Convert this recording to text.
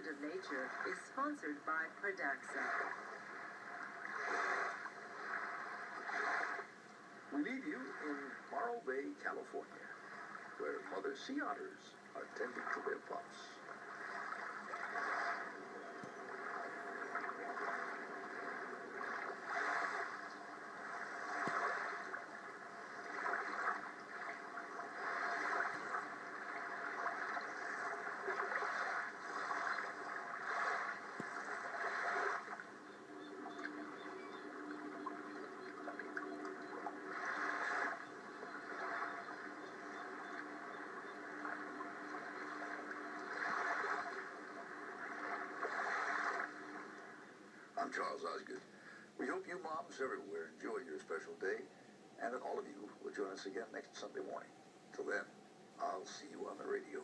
Pursuit of Nature is sponsored by Pradaxa. We leave you in Morro Bay, California, where mother sea otters are tending to their pups. I'm Charles Osgood. We hope you moms everywhere enjoy your special day, and that all of you will join us again next Sunday morning. Till then, I'll see you on the radio.